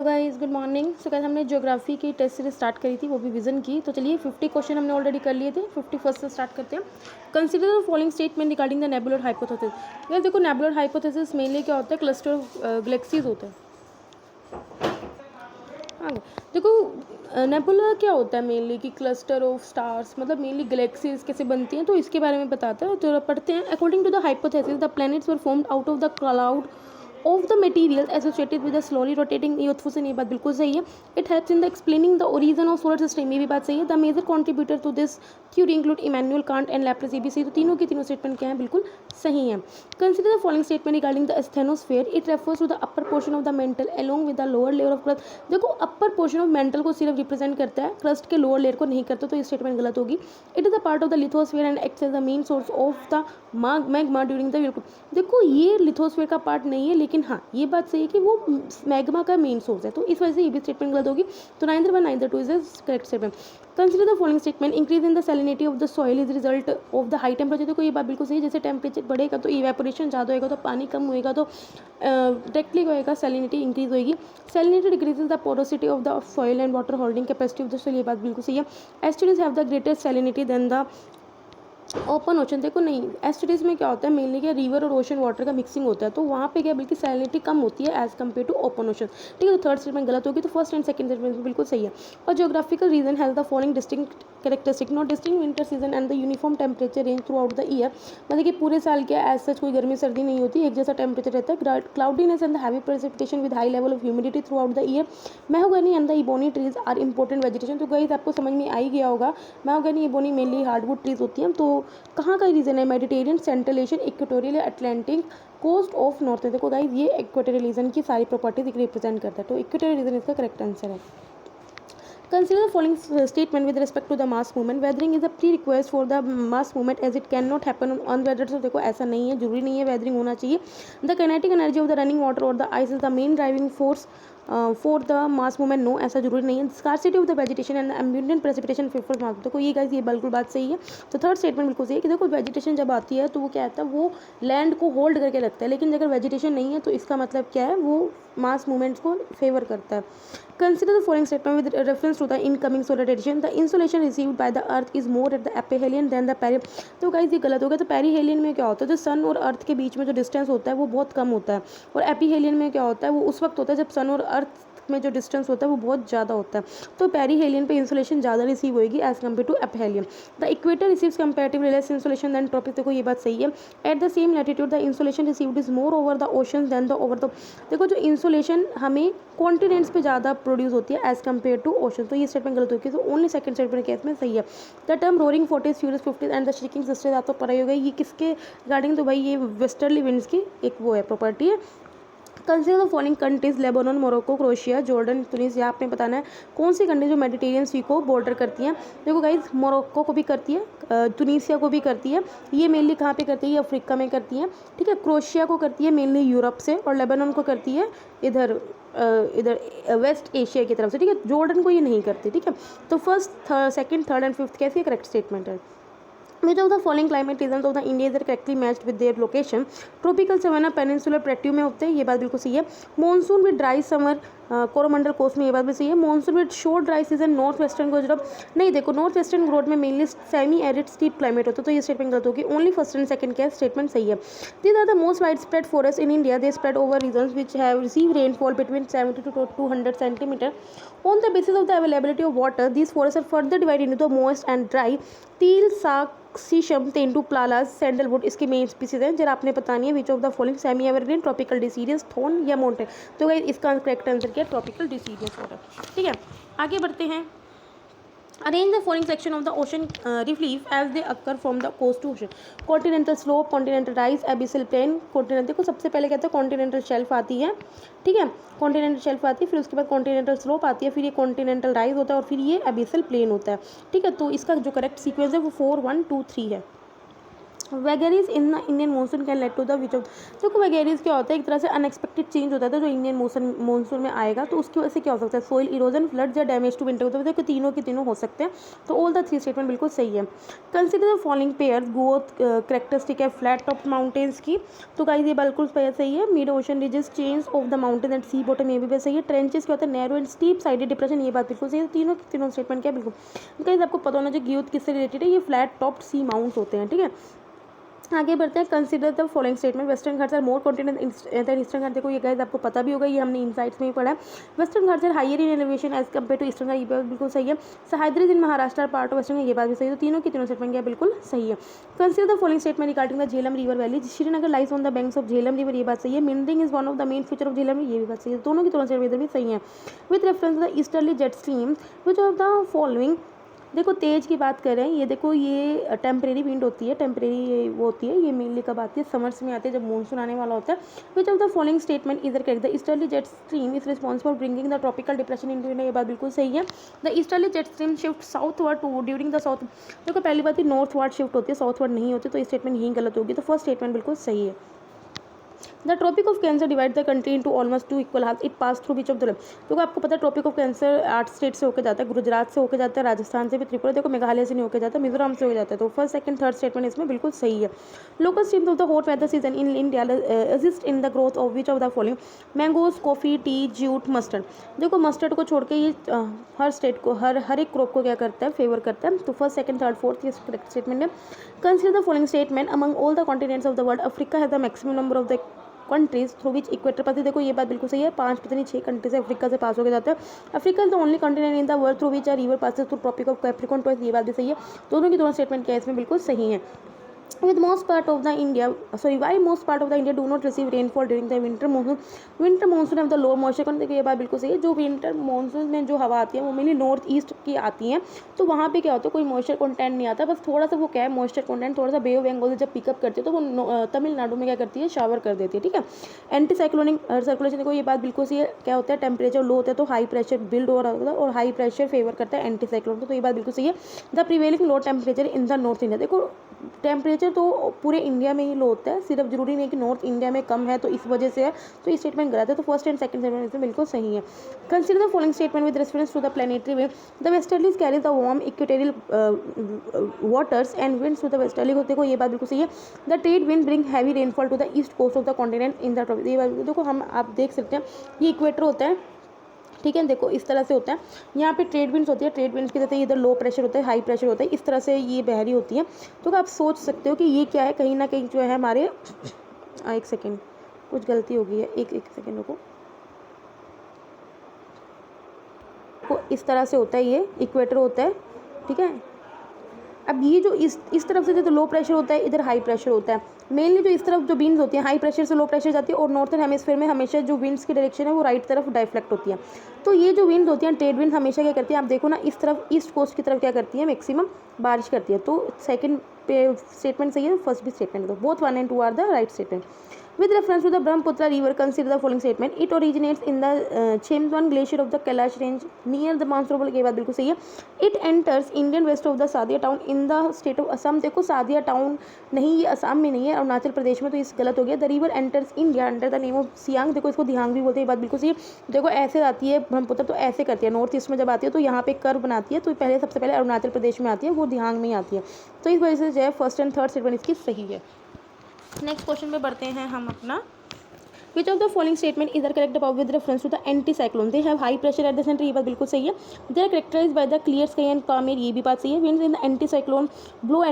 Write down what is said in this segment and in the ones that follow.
Guys good morning. So guys हमने geography की test series start करी थी, वो भी विजन की। तो चलिए 50 क्वेश्चन हमने ऑलरेडी कर लिए थे। 51 से स्टार्ट करते हैं। Consider the following statement regarding the nebular hypothesis. Guys देखो, नेबुलर हाइपोथेसिस मेनली क्या होता है, क्लस्टर ऑफ गैलेक्सीज होते हैं। हाँ, देखो नेबुला क्या होता है मेनली कि क्लस्टर ऑफ स्टार्स, मतलब मेनली गैलेक्सीज कैसे बनती हैं, तो इसके बारे में बताता है। तो पढ़ते हैं। According to the hypothesis the planets were formed out of the cloud of the material associated with the slowly rotating youthful sun. ये बात बिल्कुल सही है। It helps in the explaining the origin of solar system. ये भी बात सही है। The major contributor to this theory include Immanuel Kant and Laplace. ये भी सही। तो तीनों की तीनों स्टेटमेंट क्या है, बिल्कुल सही है। Consider the following statement regarding the asthenosphere. It refers to the upper portion of the mantle along with the lower layer of crust. देखो, अपर पोर्शन ऑफ मेंटल को सिर्फ रिप्रेजेंट करता है, क्रस्ट के लोअर लेयर को नहीं करता, तो ये स्टेटमेंट गलत होगी। It is a part of the lithosphere and acts as the main source of the magma during the. देखो, ये लिथोस्फेयर का पार्ट नहीं है, लेकिन हाँ ये बात सही है कि वो मैग्मा का मेन सोर्स है, तो इस वजह से ये भी स्टेटमेंट गलत होगी। तो neither one neither two is the correct statement. Consider the following statement. Increase in the salinity of the soil is result of the high temperature. देखो, ये बात बिल्कुल सही है। जैसे टेम्परेचर बढ़ेगा तो इवेपोरेशन ज़्यादा होएगा, तो पानी कम होएगा, तो डायरेक्टली होएगा सैलिनिटी इंक्रीज होएगी। Salinity decreases the porosity of the soil and water holding capacity of the soil. ये बात बिल्कुल सही है। Estuaries have the greatest salinity than the open ocean. देखो, नहीं, एस्टुरीज में क्या होता है, मेनली क्या, रिवर और ओशन वाटर का मिक्सिंग होता है, तो वहाँ पे क्या बल्कि सैलिनिटी कम होती है as compare to open ocean. ठीक है, तो थर्ड स्टेटमेंट गलत होगी, तो फर्स्ट एंड सेकंड स्टेटमेंट बिल्कुल सही है। और geographical region has the following distinct characteristic. Not distinct winter season and the uniform temperature range throughout the year. मतलब कि पूरे साल क्या एज सच कोई गर्मी सर्दी नहीं होती, एक जैसा टेम्परेचर रहता है। Cloudiness and the heavy precipitation with high level of humidity throughout the year. Mahogany and the ebony trees are important vegetation. तो गाइस आपको समझ में आ ही गया होगा, mahogany ebony mainly hardwood trees होती हैं। तो कहाँ का रीजन है, Mediterranean, central Asian, equatorial, Atlantic coast of north है। देखो गाइस, ये इक्वेटोरियल रीजन की सारी प्रॉपर्टीज रिप्रेजेंट करता है, तो इक्वेटोरियल रीजन इसका करेक्ट आंसर है। Consider the following statement with respect to the mass movement. Weathering is a prerequisite for the mass movement as it cannot happen on unweathered. तो देखो, ऐसा नहीं है, जरूरी नहीं है weathering होना चाहिए। The kinetic energy of the running water or the ice is the main driving force for the mass movement. No, ऐसा जरूरी नहीं है। Scarcity of the vegetation and abundant precipitation favours mass. देखो ये गाइस, ये बिल्कुल बात सही है। तो थर्ड स्टेटमेंट बिल्कुल सही है कि देखो, वेजिटेशन जब आती है तो वो क्या आता है, वो लैंड को होल्ड करके रखता है, लेकिन अगर वेजिटेशन नहीं है तो इसका मतलब क्या है, वो मास मूवमेंट्स को फेवर करता है। Consider the following statement with reference to the incoming solar radiation. The insolation received by the earth is more at the aphelion than the peri. तो गाइस ये गलत हो गया। तो पेरीहेलियन में क्या होता है, जो सन और अर्थ के बीच में जो डिस्टेंस होता है वो बहुत कम होता है, और एपिहेलियन में क्या होता है, वो उस वक्त होता है जब सन और अर्थ में जो डिस्टेंस होता है वो बहुत ज़्यादा होता है। तो पेरीहेलियन पे इंसुलेशन ज़्यादा रिसीव होगी as compare to aphelion. The equator receives comparatively less insulation than tropic. देखो ये बात सही है। At the same latitude the insulation received is more over the ocean than the over the. देखो, जो इंसुलेशन हमें कॉन्टिनेंट्स पे ज़्यादा प्रोड्यूस होती है एज कम्पेयर टू ओशन, तो ये स्टेटमेंट गलत होगी। तो ओनली सेकंड स्टेटमेंट केस में सही है। The term roaring forties, furious fifties and the shaking sisters आपको पता ही होगा, ये किसके रिगार्डिंग, तो भाई ये वेस्टर्ली विंड्स की एक वो है, प्रॉपर्टी है। Consider the following countries, Lebanon, Morocco, Croatia, Jordan, Tunisia. आपने बताना है कौन सी कंट्री जो मेडिटेरियन सी को बॉर्डर करती हैं। देखो गाइज, मोरक्को को भी करती है, तुनीसिया को भी करती है। ये मेनली कहाँ पे करती है, ये अफ्रीका में करती है। ठीक है, क्रोशिया को करती है मेनली यूरोप से, और लेबनान को करती है इधर इधर वेस्ट एशिया की तरफ से। ठीक है, जॉर्डन को ये नहीं करती। ठीक है, तो first, second, third and fifth कैसे करेक्ट स्टेटमेंट है। Which of the following climate regions of the India is correctly matched with their location? Tropical savanna, peninsular plateau में होते हैं, ये बात बिल्कुल सही है। Monsoon with dry summer, Coromandel coast में, ये बात भी सही है। Monsoon with short dry season, north western को जब नहीं, देखो नॉर्थ वेस्टर्न ग्रोथ में mainly semi arid steppe climate होता है, तो ये स्टेटमेंट गलत होगी। ओनली फर्स्ट एंड सेकंड का स्टेटमेंट सही है। These are the most wide spread forest in India. They spread over regions which have receive rainfall between 70 to 200 centimetre. On the basis of the availability of water these forest are further divide into the most and dry. Teak, साग, सीशम, तेंदू, प्लालाज, sandalwood इसकी main species हैं। जरा आपने बतानी है which of the following semi evergreen, tropical deciduous, thorn या mountain. तो गाइस इसका करेक्ट आंसर क्या है, ट्रॉपिकल डिसीडियस वाटर। ठीक है, आगे बढ़ते हैं। Arrange the following section of the ocean relief as they occur from the coast to ocean. Continental slope, continental rise, abyssal plain, continental. देखो सबसे पहले कहते हैं कॉन्टिनेंटल शेल्फ आती है। ठीक है, कॉन्टिनेंटल शेल्फ आती है, फिर उसके बाद कॉन्टिनेंटल स्लोप आती है, फिर ये कॉन्टिनेंटल राइज होता है, और फिर ये एबिसल प्लेन होता है। ठीक है, तो इसका जो करेक्ट सीक्वेंस है वो 4 1 2 3 है। Vagaries in the Indian monsoon can lead to the which of, देखो वैगेरीज क्या होता है, एक तरह से अनएक्सपेक्टेड चेंज होता था जो इंडियन मानसून में आएगा, तो उसकी वजह से क्या हो सकता है, सोइल इरोजन, फ्लड्स या डैमेज टू विंटर होता है, देखो तीनों के तीनों हो सकते हैं। तो ऑल द थ्री स्टेटमेंट बिल्कुल सही है। Consider the following pairs growth characteristic है फ्लैट टॉप माउंटेन्स की, तो गाइस ये बिल्कुल सही है। Mid ocean ridges, change of the mountain and sea bottom, ये भी सही है। ट्रेंचेस क्या होता है, narrow and steep sided depression, ये बात बिल्कुल सही है। तीनों के तीनों स्टेटमेंट क्या बिल्कुल, गाइस आपको पता होना चाहिए ग्रोथ किससे रिलेटेड है, ये फ्लैट टॉप सी माउंट्स होते हैं, ठीक है। आगे बढ़ते हैं। Consider the following statement, western Ghats are more continent than eastern Ghat, देखो ये गाइस आपको पता भी होगा, ये हमने इनसाइट्स में ही पढ़ा है। Western Ghats are higher in elevation as compare to eastern Ghat, ये बात बिल्कुल सही है। Sahyadris in Maharashtra are part of western Ghat, ये बात भी सही है। तो तीनों की तीनों स्टेटमेंट क्या बिल्कुल सही है। Consider the following statement regarding the Jhelum river valley, Srinagar lies on the banks of Jhelum river, ये बात सही है। Meandering is one of the main feature of Jhelum, ये भी बात सही है। दोनों की दोनों स्टेटमेंट भी सही है। With reference the easterly jet stream which of the following, देखो तेज की बात कर रहे हैं, ये देखो ये टेम्परेरी विंड होती है, टेम्परेरी वो होती है, ये मेनली कब आती है, समर्स में आती है, जब मानसून आने वाला होता है। Which of the following statement is correct, the easterly jet stream is responsible for bringing the tropical depression in India, ये बात बिल्कुल सही है। The easterly jet stream shift southward to during the south, देखो पहली बात ही नॉर्थवर्ड शिफ्ट होती है, साउथवर्ड नहीं होती, तो स्टेटमेंट यही गलत होगी। तो फर्स्ट स्टेटमेंट बिल्कुल सही है। The tropic of cancer divide the country into almost two equal half, it pass through बीच ऑफ द, देखो आपको पता है ट्रॉपिक ऑफ कैंसर 8 स्टेट से होकर जाता है, गुजरात से होकर जाता है, राजस्थान से भी, त्रिपुरा, देखो मेघालय से नहीं होकर जाता, मिजोरम से हो जाता है। तो फर्स्ट सेकंड थर्ड स्टेटमेंट इसमें बिल्कुल सही है। Local streams of the hot weather season in India assist in the growth of which of the following, mangoes, coffee, tea, jute, mustard, देखो मस्टर्ड को छोड़ के ये हर स्टेट को हर एक क्रॉप को क्या करता है, फेवर करता है। तो फर्स्ट सेकंड थर्ड फोर्थ ये करेक्ट स्टेटमेंट है। Consider the following statement, among all the continents of the world Africa has the maximum number of the countries through which equator pass, देखो ये बात बिल्कुल सही है। 5 पता नहीं 6 कंट्रीज अफ्रीका से पास होकर जाता है। Africa is the only continent in the world through which are river passes through tropic of Capricorn twice, ये बात भी सही है। दोनों की दोनों स्टेटमेंट क्या है इसमें बिल्कुल सही है। With most part of the India, sorry, why most part of the India do not receive rainfall during the winter monsoon? Winter monsoon have the low moisture content, देखिए ये बात बिल्कुल सही है। जो विंटर मानसून में जो हवा आती है वो मेनली नॉर्थ ईस्ट की आती है, तो वहाँ पे क्या होता है, कोई मॉइस्चर कंटेंट नहीं आता, बस थोड़ा सा वो क्या है मॉइस्चर कंटेंट थोड़ा सा बे ऑफ बंगाल से जब पिकअप करती है तो वो तमिलनाडु में क्या करती है, शावर कर देती है, ठीक है। एंटी साइक्लोनिक सर्कुलेशन, देखो ये बात बिल्कुल सही है। क्या होता है, टेम्परेचर लो होता है तो हाई प्रेशर बिल्ड हो रहा होता है, और हाई प्रेशर फेवर करता है एंटी साइक्लोन को, तो ये बात बिल्कुल सही है। The prevailing low temperature in the north India, देखो टेम्परेचर तो पूरे इंडिया में ही लो होता है, सिर्फ जरूरी नहीं कि नॉर्थ इंडिया में कम है तो इस वजह से है, तो ये स्टेटमेंट गलत है। तो फर्स्ट एंड सेकंड स्टेटमेंट इसमें बिल्कुल सही है। Consider the following statement with reference to the planetary wave, the westerlies carries the warm equatorial waters and winds to the westerly, देखो ये बात बिल्कुल सही है। The trade wind bring heavy rainfall to the east coast of the continent in the tropic, ये बात देखो हम आप देख सकते हैं, ये इक्वेटर होता है, ठीक है, देखो इस तरह से होता है। यहाँ पे ट्रेड विंड्स होती है, ट्रेड विंड्स की जैसे इधर लो प्रेशर होता है, हाई प्रेशर होता है, इस तरह से ये बहरी होती है। तो आप सोच सकते हो कि ये क्या है, कहीं ना कहीं जो है हमारे एक सेकेंड कुछ गलती हो गई है, एक सेकेंड रुको, को इस तरह से होता है, ये इक्वेटर होता है, ठीक है। अब ये जो इस तरफ से जो लो प्रेशर होता है, इधर हाई प्रेशर होता है। मेनली जो इस तरफ जो विंड्स होती हैं हाई प्रेशर से लो प्रेशर जाती है, और नॉर्थन हेमिस्फीयर में हमेशा जो विंड्स की डायरेक्शन है वो राइट तरफ डाइफ्लेक्ट होती है। तो ये जो विंड्स होती हैं ट्रेड विंड हमेशा क्या करती है, आप देखो ना इस तरफ ईस्ट कोस्ट की तरफ क्या करती है, मैक्सिमम बारिश करती है। तो सेकंड स्टेटमेंट सही है, फर्स्ट भी स्टेटमेंट, तो both 1 and 2 are the right statement. With reference to the Brahmaputra river, consider the following statement. It originates in the Chimswan glacier of the Kailash range near the Mansarovar, ये बात बिल्कुल सही है। It enters Indian west of the Sadia town in the state of Assam, देखो Sadia town नहीं, ये असम में नहीं है, अरुणाचल प्रदेश में, तो इस गलत हो गया। The river enters India under the name of Siang, देखो इसको दिहांग भी बोलते हैं, ये बात बिल्कुल सही है। देखो ऐसे आती है ब्रह्मपुत्र, तो ऐसे करती है, नॉर्थ ईस्ट में जब आती है तो यहाँ पे कर्व बनाती है, तो पहले सबसे पहले अरुणाचल प्रदेश में आती है, वो दिहांग में ही आती है। तो इस वजह से जो है फर्स्ट एंड थर्ड स्टेटमेंट इसकी सही है। नेक्स्ट क्वेश्चन में बढ़ते हैं हम अपना। Which of the following statement is correct above with reference to the anticyclone? They have high pressure at the center, ये बात बिल्कुल सही है। They are characterized by the clear sky and calm air, ये भी बात सही है। Winds in the anticyclone blow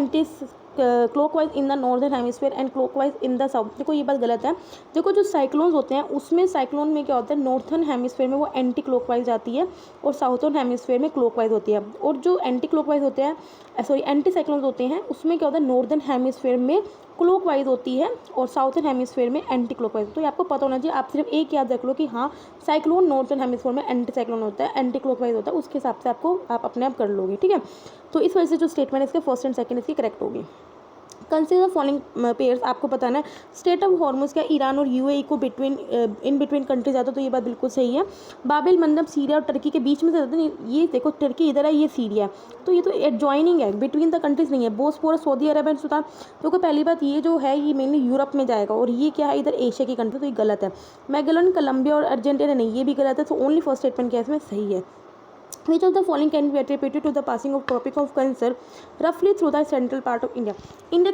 clockwise in the northern hemisphere and clockwise in the south, देखो ये बात गलत है। देखो जो साइक्लोन्स होते हैं उसमें साइक्लोन में क्या होता है, नॉर्थर्न हेमिस्फीयर में वो एंटी क्लॉकवाइज आती है और साउथर्न हेमिस्फीयर में क्लॉकवाइज होती है। और जो एंटी क्लॉकवाइज होते हैं, सॉरी एंटी साइक्लोन्स होते हैं, उसमें क्या होता है नॉर्दर्न हेमिस्फीयर में क्लॉकवाइज होती है और साउथर्न हेमिस्फीयर में एंटी क्लॉकवाइज। तो ये आपको पता होना चाहिए, आप सिर्फ एक याद रख लो कि हाँ साइक्लोन नॉर्थर्न हेमिस्फीयर में एंटी साइक्लोन होता है, एंटी क्लॉकवाइज होता है, उसके हिसाब से आपको आप अपने आप कर लोगे, ठीक है। तो इस वजह से जो स्टेटमेंट है इसके फर्स्ट एंड सेकंड इसकी करेक्ट होगी। कंसिडर फॉलोइंग पेयर्स, आपको पता है स्टेट ऑफ हॉर्मुज क्या ईरान और यूएई को इन बिटवीन कंट्रीज आता है, तो ये बात बिल्कुल सही है। बाबिल मंदब सीरिया और टर्की के बीच में से जाता है, ये देखो टर्की इधर है, ये सीरिया है, तो ये तो एडजॉइनिंग है, बिटवीन द कंट्रीज नहीं है। Bosporus Saudi Arab and sultan, देखो पहली बात ये जो है ये मेनली यूरोप में जाएगा, और ये क्या है इधर एशिया की कंट्री, तो ये गलत है। मैगलन कोलंबिया और अर्जेंटीना नहीं, ये भी गलत है, तो ओनली फर्स्ट स्टेटमेंट क्या है इसमें सही है। Which of the following can be attributed to the passing of Tropic of Cancer roughly through the central part of India? India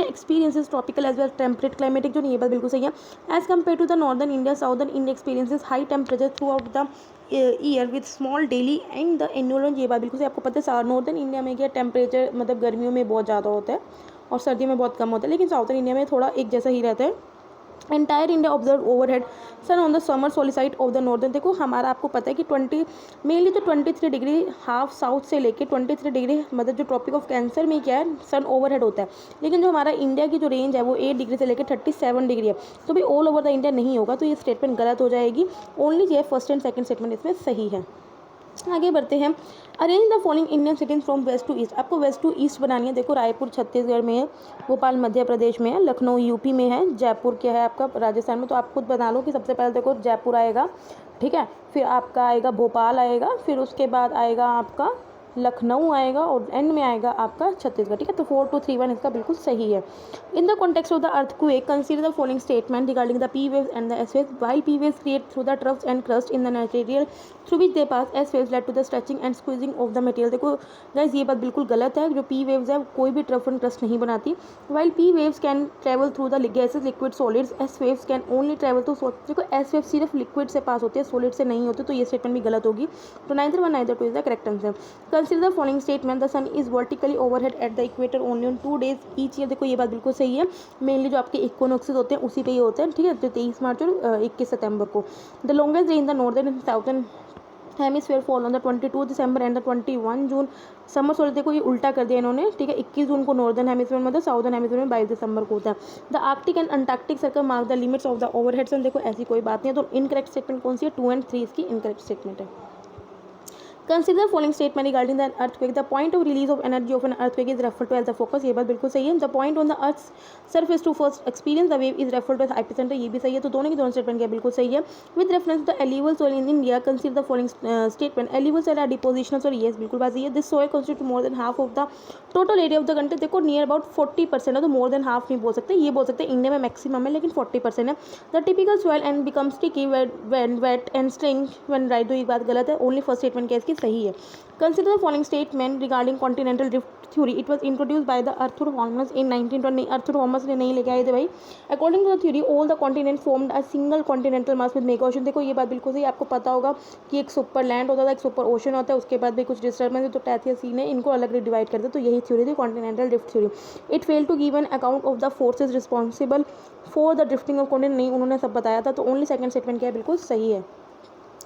experiences tropical as well as temperate climatic जो नहीं, ये बात बिल्कुल सही है। As compared to the northern India, southern India experiences high temperature throughout the year with small daily and the annual range, ये बात बिल्कुल सही। आपको पता है नॉर्दर्न इंडिया में क्या टेम्परेचर मतलब गर्मियों में बहुत ज़्यादा होता है और सर्दियों में बहुत कम होता है, लेकिन साउथर्न इंडिया में थोड़ा एक जैसा ही रहता है। Entire India observe overhead sun on the summer solstice of the northern, देखो हमारा आपको पता है कि 20 मेनली तो 23 डिग्री हाफ साउथ से लेके 23 डिग्री मतलब जो ट्रॉपिक ऑफ कैंसर में क्या है सन ओवरहेड होता है, लेकिन जो हमारा इंडिया की जो रेंज है वो 8 डिग्री से लेकर 37 डिग्री है, तो भी ऑल ओवर द इंडिया नहीं होगा, तो ये स्टेटमेंट गलत हो जाएगी। ओनली ये फर्स्ट एंड सेकंड स्टेटमेंट इसमें सही है। आगे बढ़ते हैं। Arrange the following Indian cities from west to east, आपको वेस्ट टू ईस्ट बनानी है। देखो रायपुर छत्तीसगढ़ में है, भोपाल मध्य प्रदेश में है, लखनऊ यूपी में है, जयपुर क्या है आपका राजस्थान में, तो आप खुद बना लो कि सबसे पहले देखो जयपुर आएगा, ठीक है, फिर आपका आएगा भोपाल आएगा, फिर उसके बाद आएगा आपका लखनऊ आएगा और एंड में आएगा आपका छत्तीसगढ़, ठीक है, तो 4 2 3 1 इसका बिल्कुल सही है। In the context of the earthquake consider the following statement regarding the P waves and the S waves. While P waves create through the troughs and crust in the material through which they pass, S waves led to the stretching and squeezing of the material. देखो guys ये बात बिल्कुल गलत है, जो P waves है कोई भी ट्रफ एंड क्रस्ट नहीं बनाती। While P waves can travel through the gases liquid solids, S waves can only travel through solid. देखो एस वेव सिर्फ लिक्विड से पास होते हैं, सॉलिड से नहीं होते, तो ये स्टेटमेंट भी गलत होगी, तो neither 1 neither 2 is the correct answer. Consider the following statement the sun is vertically overhead at the equator only on 2 days each year. देखो ये बात बिल्कुल सही है, मेनली जो आपके इक्विनॉक्सेस होते हैं उसी पे ही होते हैं, ठीक है, जो 23 मार्च और 21 सितंबर को। The longest day in the northern and southern hemisphere fall on the 22 December and the 21 June. Summer solstice देखो ये उल्टा कर दिया इन्होंने, ठीक है, 21 जून को नॉर्दर्न हेमिस्फीयर में, साउथर्न हेमिस्फीयर में 22 दिसंबर को होता है। The Arctic and Antarctic circle mark the limits of the overhead sun. देखो ऐसी कोई बात नहीं है, तो इनकरेक्ट स्टेटमेंट कौन सी है, 2 और 3 इसकी इनकरेक्ट स्टेटमेंट है। Consider the following statement regarding the earthquake. The point of release of energy of an earthquake is referred to as the focus, ये बात बिल्कुल सही है। The point on the earth's surface to first experience the wave is referred to as epicenter, ये भी सही है, तो दोनों की दोनों स्टेटमेंट क्या बिल्कुल सही है। With reference to the alluvial soil in India, consider the following statement. Alluvial soil are depositional soil, yes बिल्कुल बात सही है। This soil constitutes more than half of the total area of the country, देखो near about 40% है, तो more than half नहीं बोल सकते, ये बोल सकते इंडिया में मैक्सिमम है, लेकिन 40% है। The typical soil and become sticky when wet and string when dry, तो ये बात गलत है, ओनली फर्स्ट स्टेटमेंट क्या इसकी सही है। Consider the following statement regarding continental drift theory. It was introduced by the Arthur Holmes in 1920. Arthur Holmes ने नहीं लेके आए थे भाई। According to the theory, all the continents formed a single continental mass with mega ocean। देखो ये बात बिल्कुल सही, आपको पता होगा कि एक सुपर लैंड होता था, एक सुपर ओशन होता है, उसके बाद भी कुछ डिस्टर्बेंस, तो टैथिया सी ने इनको अलग डिवाइड कर दिया, तो यही थ्योरी थी continental drift theory. It fail to give an account of the forces responsible for the drifting of continent, नहीं उन्होंने सब बताया था, तो ओनली सेकंड स्टेटमेंट क्या है बिल्कुल सही है।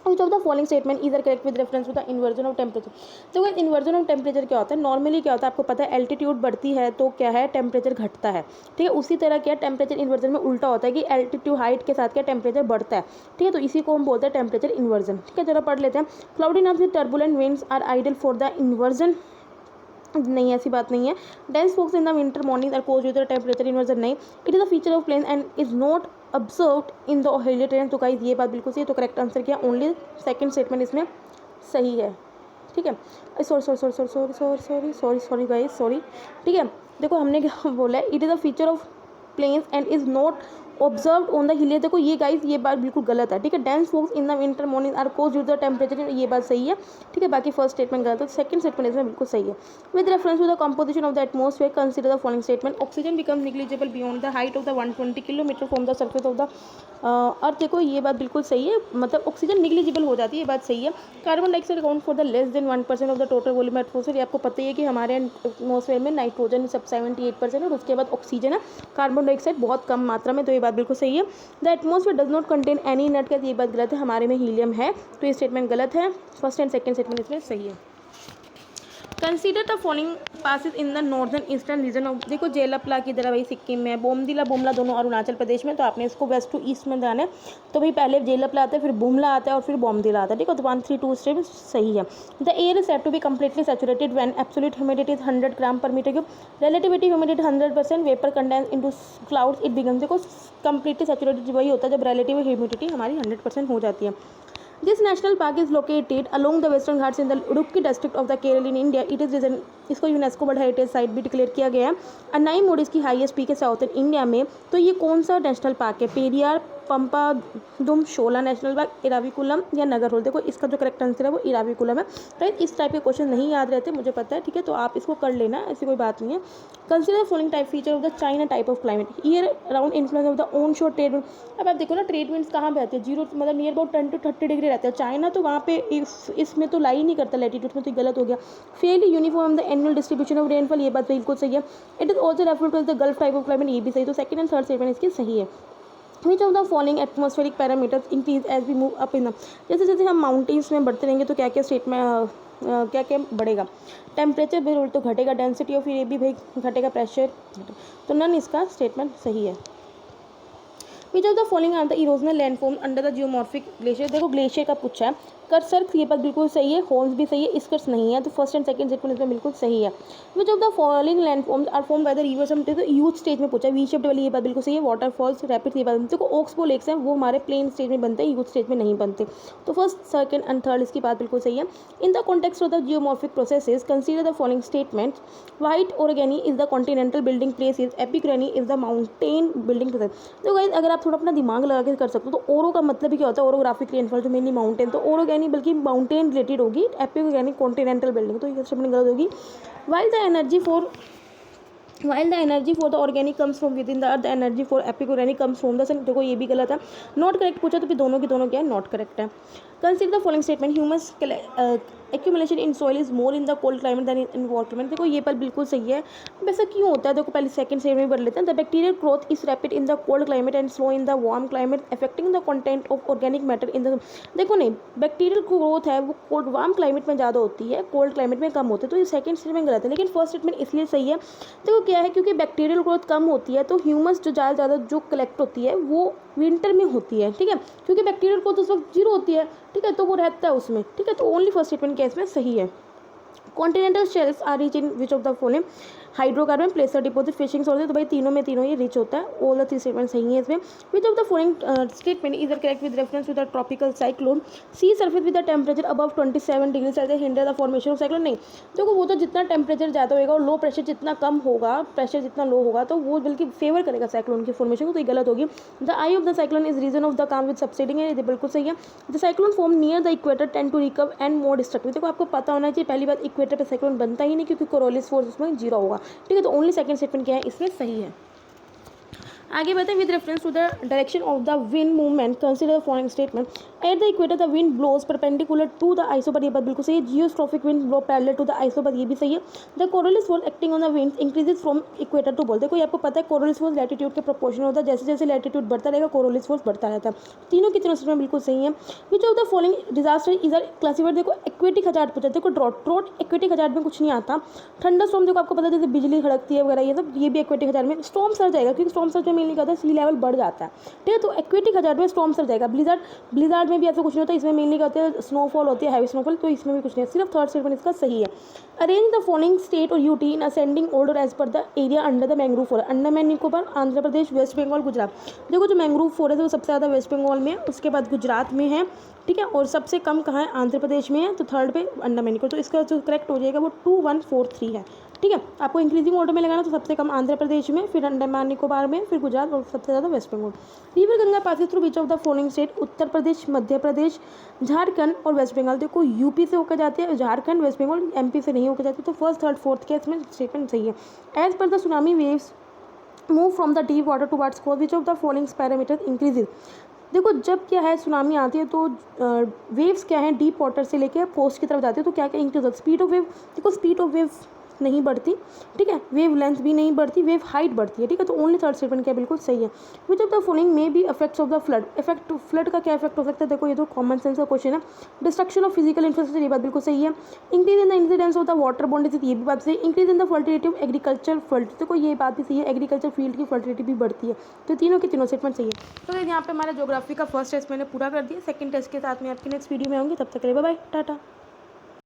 Which of the following statement is correct with reference to the inversion of temperature? तो इन्वर्जन ऑफ टेम्परेचर क्या होता है, नॉर्मली क्या होता है आपको पता है, एल्टीट्यूड बढ़ती है तो क्या है टेम्परेचर घटता है, ठीक है, उसी तरह क्या टेम्परेचर इन्वर्जन में उल्टा होता है कि एल्टीट्यूड हाइट के साथ क्या टेम्परेचर बढ़ता है, ठीक है, तो इसी को हम बोलते हैं टेम्परेचर इन्वर्जन, ठीक है। जरा पढ़ लेते हैं। क्लाउडी नाम से turbulent winds are ideal for the inversion, नहीं ऐसी बात नहीं है। Dense fogs in the winter morning are cause with the temperature inversion, नहीं, it is a feature of plain and is not observed in the hilly terrain, तो guys ये बात बिल्कुल सही है, तो करेक्ट आंसर क्या, ओनली सेकंड स्टेटमेंट इसमें सही है, ठीक है। सॉरी गाइस, सॉरी, ठीक है। देखो हमने क्या बोला है, it is a feature of plains and is not observe on the hill, देखो ये गाइस ये बात बिल्कुल गलत है, ठीक है। Dense fogs in the winter morning are cause with the temperature, ये बात सही है, ठीक है, बाकी फर्स्ट स्टेटमेंट गलत है, सेकंड स्टेटमेंट इसमें बिल्कुल सही है। With reference to the composition of the atmosphere consider the following statement. Oxygen become negligible beyond the height of the 120 kilometre from the surface of the earth, देखो ये बात बिल्कुल सही है, मतलब ऑक्सीजन निग्लिजिबल हो जाती है, ये बात सही है। Carbon dioxide account for the less than 1% of the total volume atmosphere, आपको पता ही है कि हमारे एटमॉस्फेयर में नाइट्रोजन सब 78% और उसके बाद ऑक्सीजन है, कार्बन डाइऑक्साइड बहुत कम मात्रा में, तो ये बात बिल्कुल सही है। The atmosphere does not contain any nut gas, ये बात गलत है, हमारे में हीलियम है, तो ये स्टेटमेंट गलत है, फर्स्ट एंड सेकंड स्टेटमेंट इसमें सही है। Consider the following passes in the northern eastern region of, देखो जेलपला की तरह भाई सिक्किम में, बोमदिला बुमला दोनों अरुणाचल प्रदेश में, तो आपने इसको वेस्ट टू ईस्ट में जाना है। तो भाई पहले जेलपला आता है, फिर बुमला आता है और फिर बोमदिला आता है। ठीक है, तो 1 3 2 स्टेप सही है। The air is said to be completely saturated when absolute humidity is 100 gram per metre cube, relativity humidity 100%, vapour condense into clouds it becomes, देखो कंप्लीटली सैचुरेटेड वही होता है जब रिलेटिव ह्यूमिडिटी हमारी 100% हो जाती है। This national park is located along the western Ghats in the Udupki district of the Kerala in India. It is recent, इसको यूनेस्को वर्ल्ड हेरिटेज साइट भी डिक्लेयर किया गया है। अन्नाई मोड इसकी हाईएस्ट पीक है साउथर्न इंडिया में। तो ये कौन सा नेशनल पार्क है? पेरियार, पंपादुम, शोला नेशनल पार्क, इराविकुलम या नगरहोल। देखो इसका जो करेक्ट आंसर है वो इराविकुलम है। राइट, इस टाइप के क्वेश्चन नहीं याद रहते, मुझे पता है। ठीक है, तो आप इसको कर लेना, ऐसी कोई बात नहीं है। Consider following type feature of the China type of climate, year around influence of the on शोर ट्रेड। अब आप देखो ना, ट्रेड विंड्स कहाँ बहते हैं? 0 मतलब नियर अबाउट 10 to 30 डिग्री रहते हैं। चाइना तो वहाँ पे इसमें तो लाई नहीं करता, लैटिट्यूड में, तो गलत हो गया। Fairly uniform the annual distribution of rainfall, ये बात बिल्कुल सही है। It is also refer to the gulf type of climate, ये भी सही। तो सेकंड एंड थर्ड स्टेटमेंट इसकी सही है। Which of the following atmospheric parameters increase as we move up in the, जैसे जैसे हम माउंटेन्स में बढ़ते रहेंगे तो क्या क्या स्टेट में क्या क्या बढ़ेगा? टेम्परेचर बिल्कुल तो घटेगा, डेंसिटी और फिर ये भी भाई घटेगा, प्रेशर। तो नन इसका स्टेटमेंट सही है। Which of the following are the erosional landform under the geomorphic glacier, देखो ग्लेशियर का पूछा है। कर्सर्क्स ये बात बिल्कुल सही है, हॉर्न्स भी सही है, स्कर्ट्स नहीं है, तो फर्स्ट एंड सेकंड स्टेटमेंट इसमें बिल्कुल सही है। Which of the following landforms are form by the rivers, हम तो यूथ स्टेज में पूछा है। वी शेप्ड वाली ये बात बिल्कुल सही है। वाटरफॉल्स, रैपिड, ये बात, देखो ओक्सबो लेक्स हैं वो हमारे प्लेन स्टेज में बनते हैं, यूथ स्टेज में नहीं बनते। तो फर्स्ट सेकंड एंड थर्ड इसकी बात बिल्कुल सही है। In the context of the geomorphic processes consider the following statements. White orogeny is the continental building processes, epeirogeny is the mountain building processes. तो गाइस अगर आप थोड़ा अपना दिमाग लगा के कर सकते हो तो ओरो का मतलब ही क्या होता है? ओरोग्राफिक रेनफॉल, जो मेनली माउंटेन, तो ओरोगैनी बल्कि माउंटेन रिलेटेड होगी, एपिग्रेनी कॉन्टिनेंटल बिल्डिंग, तो ये स्टेटमेंट गलत होगी। While the energy for the organic comes from within the earth, the energy for epicorganic comes from the sun, देखो ये भी गलत है। नॉट करेक्ट पूछा तो फिर दोनों की दोनों क्या है? नॉट करेक्ट है। Consider the following statement, humus accumulation in soil is more in the cold climate than in warm climate, देखो ये पर बिल्कुल सही है। वैसा क्यों होता है? देखो पहले सेकंड स्टेटमेंट में पढ़ लेते हैं। The bacterial growth is rapid in the cold climate and slow in the warm climate, affecting the content of organic matter in the, देखो नहीं, बैक्टीरियल ग्रोथ है वो कोल्ड वार्म क्लाइमेट में ज़्यादा होती है, कोल्ड क्लाइमेट में कम होती है, तो ये सेकंड स्टेटमेंट गलत है। लेकिन फर्स्ट स्टेटमेंट इसलिए सही है, देखो क्या है, क्योंकि बैक्टीरियल ग्रोथ कम होती है तो ह्यूमस जो ज़्यादा जो कलेक्ट होती है वो विंटर में होती है। ठीक है, क्योंकि बैक्टीरियल ग्रोथ उस वक्त 0 होती है। ठीक है, तो वो रहता है उसमें। ठीक है, तो ओनली फर्स्ट स्टेटमेंट क्या इसमें सही है। Continental shelves are rich in which of the following? Hydrocarbon, placer deposit, fishing sources, तो भाई तीनों में तीनों ये रिच होता है। ऑल द 3 स्टेटमेंट सही है इसमें। Which of the following statement is correct with reference to the tropical cyclone? Sea surface with the temperature above 27 degree Celsius hinder the formation of cyclone, नहीं, देखो वो तो जितना टेम्परेचर ज़्यादा होगा और लो प्रेशर जितना कम होगा, प्रेशर जितना लो होगा, तो वो बल्कि फेवर करेगा साइक्लोन की फॉर्मेशन को, तो ये गलत होगी। The eye of the cyclone is region of the calm with subsiding है, ये बिल्कुल सही है। The cyclone form near the equator tend to recurve and more destructive, देखो आपको पता होना चाहिए पहली बात, इक्वेटर पर साइक्लोन बनता ही नहीं क्योंकि कोरोलिस फोर्स उसमें 0 होगा। ठीक है, तो ओनली सेकंड स्टेटमेंट क्या है इसमें सही है। आगे बढ़ते हैं। With reference to the direction of the wind movement consider the following statement. At the equator the wind blows perpendicular to the isobar, ये बात बिल्कुल सही है। Geostrophic wind blow parallel to the isobar, ये भी सही है। The Coriolis force acting on the winds increases from equator to pole, देखो ये आपको पता है कोरोलिस फोर्स लैटिट्यूड के प्रोपोर्शनल होता है, जैसे जैसे लैटिट्यूड बढ़ता रहेगा कोरोलिस फोर्स बढ़ता रहता है। तीनों की तीनों स्टेटमेंट बिल्कुल सही है। Which of the following disaster is classified, देखो एक्वेटिक हजार्ड पूछा, देखो ड्रॉट एक्वेटिक हजार्ड में कुछ नहीं आता। थंडर स्टॉर्म देखो आपको पता है जैसे बिजली खड़कती है वगैरह, ये सब ये भी एक्वेटिक हजार्ड में। स्टॉर्म सर्ज आएगा क्योंकि स्टॉर्म सर्ज में मेनली क्या होता है, सी लेवल बढ़ जाता है। ठीक है, तो एक्वेटिक हजार्ड में स्टॉर्म सर्ज आएगा। ब्लिजार्ड में भी ऐसा कुछ नहीं होता, इसमें मेनली क्या होता है, स्नोफॉल होती है, हैवी स्नोफॉल, तो इसमें भी कुछ नहीं है, सिर्फ थर्ड स्टेटमेंट इसका सही है। अरेंज द फॉलोइंग स्टेट और UT in ascending order as per the area under the mangrove forest, Andaman Nicobar, Andhra Pradesh, West Bengal, Gujarat. देखो जो मैंग्रोव फॉरेस्ट है वो सबसे ज़्यादा वेस्ट बंगाल में है, उसके बाद गुजरात में है। ठीक है, और सबसे कम कहाँ है? आंध्र प्रदेश में है, तो थर्ड पे अंडमान निकोबार, तो इसका जो करेक्ट हो जाएगा वो 2 1 4 3 है। ठीक है, आपको इंक्रीजिंग ऑर्डर में लगाना, तो सबसे कम आंध्र प्रदेश में, फिर अंडमान निकोबार में, फिर गुजरात और सबसे ज़्यादा West Bengal. River Ganga passes through which of the following state? Uttar Pradesh, Madhya Pradesh, Jharkhand और वेस्ट बंगाल, देखो यूपी से होकर जाती है, झारखंड, वेस्ट बंगाल, एमपी से नहीं होकर जाती, तो फर्स्ट थर्ड फोर्थ के इसमें स्टेटमेंट सही है। As per the tsunami waves move from the deep water towards coast, which of the following parameters increases? देखो जब क्या है सुनामी आती है तो वेव्स क्या है डीप वाटर से लेकर कोस्ट की तरफ जाती है, तो क्या क्या इंक्रीज होता है? स्पीड ऑफ वेव, देखो स्पीड ऑफ वेव नहीं बढ़ती, ठीक है, वेव लेंथ भी नहीं बढ़ती, वेव हाइट बढ़ती है, ठीक है। तो ओनली थर्ड स्टेटमेंट क्या बिल्कुल सही है। Which of the following may be effects of the flood, effect flood का क्या इफेक्ट हो सकता है, देखो ये तो कॉमन सेंस का क्वेश्चन है। डिस्ट्रक्शन ऑफ फिजिकल इंफ्रास्ट्रक्चर, ये बात बिल्कुल सही है। Increase in the incidence of the water bond disease, ये भी बात सही। Increase in the fertility of agriculture field, देखो ये बात भी सही है, एग्रीकल्चर फील्ड की फर्टिलिटी भी बढ़ती है। तो तीनों के तीनों स्टेटमेंट सही है। तो यहाँ पे हमारा ज्योग्राफी का फर्स्ट टेस्ट मैंने पूरा कर दिया। सेकंड टेस्ट के साथ में आपकी नेक्स्ट वीडियो में आऊँगी, तब तक के लिए बाय बाय, टाटा।